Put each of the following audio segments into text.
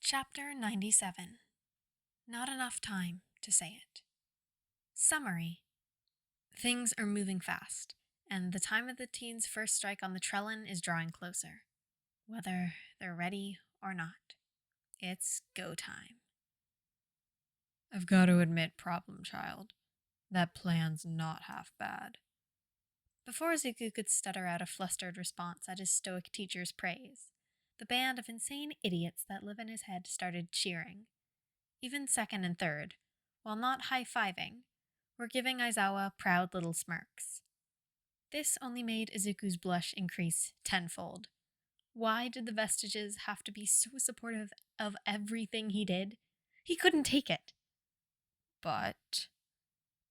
Chapter 97. Not enough time to say it. Summary. Things are moving fast, and the time of the teens' first strike on the Trellin is drawing closer. Whether they're ready or not. It's go time. I've got to admit, problem child. That plan's not half bad. Before Zuko could stutter out a flustered response at his stoic teacher's praise, the band of insane idiots that live in his head started cheering. Even second and third, while not high-fiving, were giving Aizawa proud little smirks. This only made Izuku's blush increase tenfold. Why did the Vestiges have to be so supportive of everything he did? He couldn't take it. But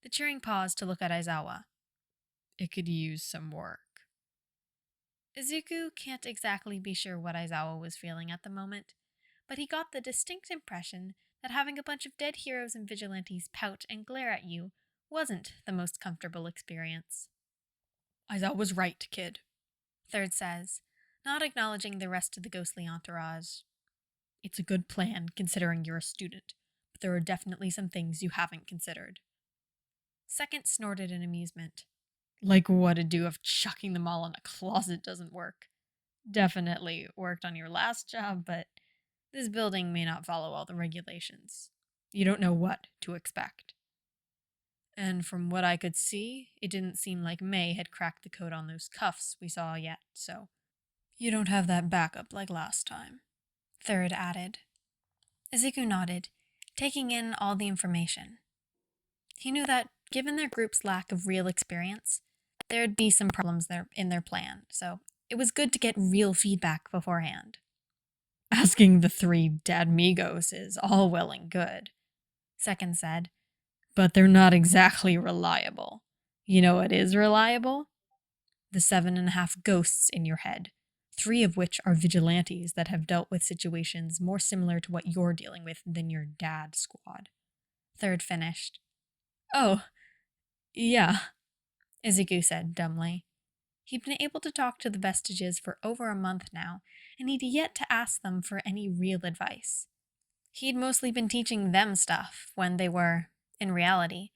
the cheering paused to look at Aizawa. It could use some work. Izuku can't exactly be sure what Aizawa was feeling at the moment, but he got the distinct impression that having a bunch of dead heroes and vigilantes pout and glare at you wasn't the most comfortable experience. Aizawa's right, kid, Third says, not acknowledging the rest of the ghostly entourage. It's a good plan, considering you're a student, but there are definitely some things you haven't considered. Second snorted in amusement. Like what'd do if chucking them all in a closet doesn't work? Definitely worked on your last job, but this building may not follow all the regulations. You don't know what to expect. And from what I could see, it didn't seem like Mei had cracked the code on those cuffs we saw yet, so you don't have that backup like last time, Third added. Izuku nodded, taking in all the information. He knew that, given their group's lack of real experience, there'd be some problems in their plan, so it was good to get real feedback beforehand. Asking the three Dadmigos is all well and good, Second said, but they're not exactly reliable. You know what is reliable? The 7.5 ghosts in your head, 3 of which are vigilantes that have dealt with situations more similar to what you're dealing with than your dad squad. Third finished. Oh, yeah, Izuku said dumbly. He'd been able to talk to the Vestiges for over a month now, and he'd yet to ask them for any real advice. He'd mostly been teaching them stuff when they were, in reality,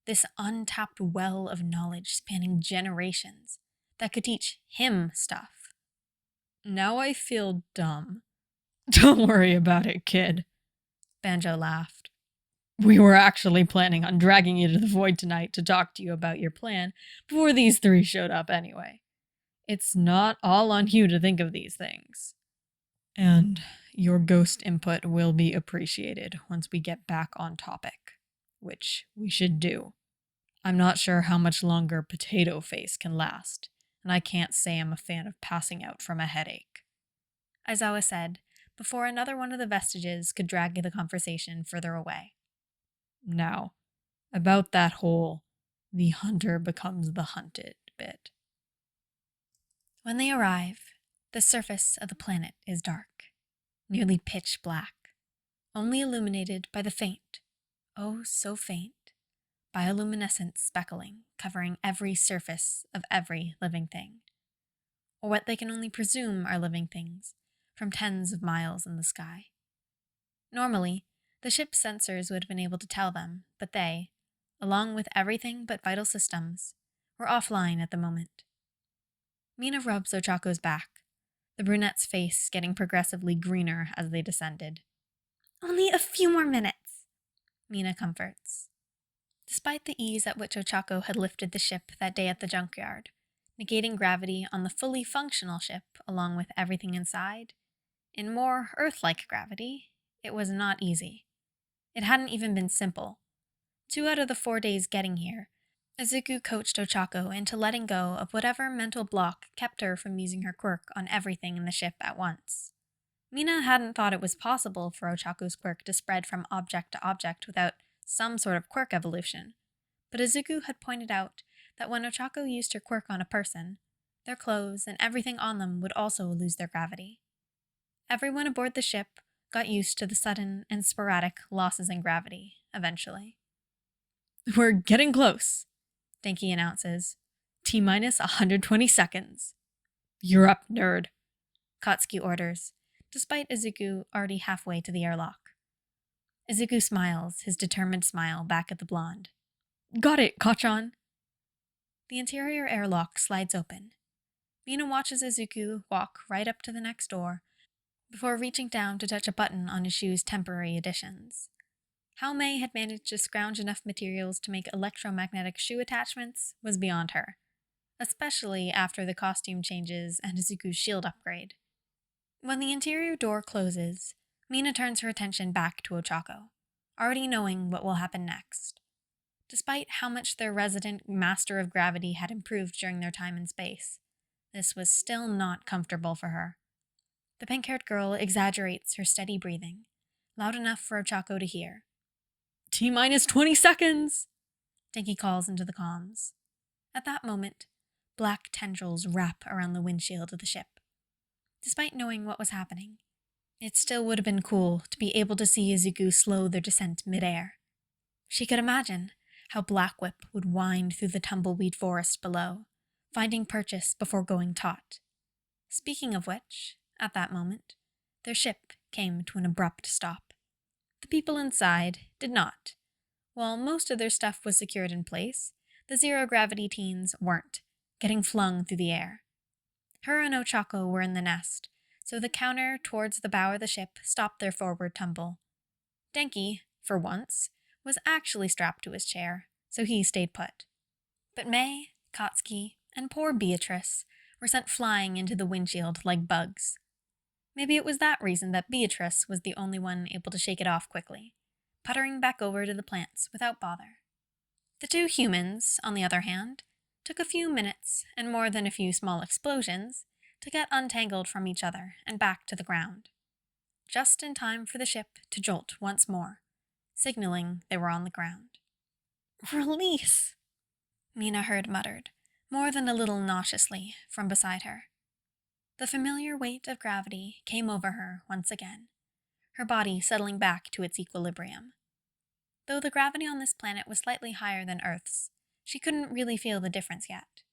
this untapped well of knowledge spanning generations that could teach him stuff. Now I feel dumb. Don't worry about it, kid, Banjo laughed. We were actually planning on dragging you to the void tonight to talk to you about your plan before these 3 showed up anyway. It's not all on you to think of these things. And your ghost input will be appreciated once we get back on topic, which we should do. I'm not sure how much longer Potato Face can last, and I can't say I'm a fan of passing out from a headache, Aizawa said, before another one of the Vestiges could drag the conversation further away. Now, about that whole the hunter becomes the hunted bit. When they arrive, the surface of the planet is dark, nearly pitch black, only illuminated by the faint, oh so faint, bioluminescent speckling covering every surface of every living thing, or what they can only presume are living things, from tens of miles in the sky. Normally, the ship's sensors would have been able to tell them, but they, along with everything but vital systems, were offline at the moment. Mina rubs Ochako's back, the brunette's face getting progressively greener as they descended. Only a few more minutes, Mina comforts. Despite the ease at which Ochako had lifted the ship that day at the junkyard, negating gravity on the fully functional ship along with everything inside, in more Earth-like gravity, it was not easy. It hadn't even been simple. 2 out of the 4 days getting here, Izuku coached Ochako into letting go of whatever mental block kept her from using her quirk on everything in the ship at once. Mina hadn't thought it was possible for Ochako's quirk to spread from object to object without some sort of quirk evolution, but Izuku had pointed out that when Ochako used her quirk on a person, their clothes and everything on them would also lose their gravity. Everyone aboard the ship got used to the sudden and sporadic losses in gravity, eventually. We're getting close, Denki announces. T-minus 120 seconds. You're up, nerd, Katsuki orders, despite Izuku already halfway to the airlock. Izuku smiles, his determined smile, back at the blonde. Got it, Kachan! The interior airlock slides open. Mina watches Izuku walk right up to the next door before reaching down to touch a button on his shoe's temporary additions. How Mei had managed to scrounge enough materials to make electromagnetic shoe attachments was beyond her, especially after the costume changes and Izuku's shield upgrade. When the interior door closes, Mina turns her attention back to Ochako, already knowing what will happen next. Despite how much their resident master of gravity had improved during their time in space, this was still not comfortable for her. The pink-haired girl exaggerates her steady breathing, loud enough for Ochako to hear. T-minus 20 seconds! Denki calls into the comms. At that moment, black tendrils wrap around the windshield of the ship. Despite knowing what was happening, it still would have been cool to be able to see Izuku slow their descent midair. She could imagine how Black Whip would wind through the tumbleweed forest below, finding purchase before going taut. Speaking of which, at that moment, their ship came to an abrupt stop. The people inside did not. While most of their stuff was secured in place, the zero-gravity teens weren't, getting flung through the air. Her and Ochako were in the nest, so the counter towards the bow of the ship stopped their forward tumble. Denki, for once, was actually strapped to his chair, so he stayed put. But Mei, Katsuki, and poor Beatrice were sent flying into the windshield like bugs. Maybe it was that reason that Beatrice was the only one able to shake it off quickly, puttering back over to the plants without bother. The two humans, on the other hand, took a few minutes and more than a few small explosions to get untangled from each other and back to the ground, just in time for the ship to jolt once more, signaling they were on the ground. Release! Mina heard muttered, more than a little nauseously, from beside her. The familiar weight of gravity came over her once again, her body settling back to its equilibrium. Though the gravity on this planet was slightly higher than Earth's, she couldn't really feel the difference yet.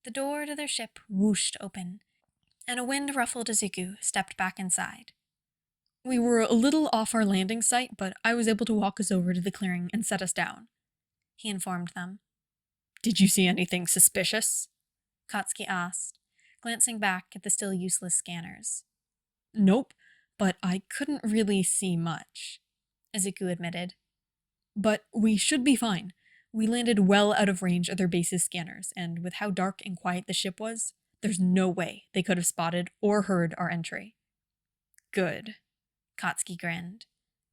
The door to their ship whooshed open, and a wind-ruffled Izuku stepped back inside. We were a little off our landing site, but I was able to walk us over to the clearing and set us down, he informed them. Did you see anything suspicious? Katsuki asked, glancing back at the still useless scanners. Nope, but I couldn't really see much, Izuku admitted. But we should be fine. We landed well out of range of their base's scanners, and with how dark and quiet the ship was, there's no way they could have spotted or heard our entry. Good, Katsuki grinned.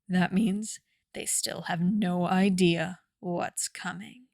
That means they still have no idea what's coming.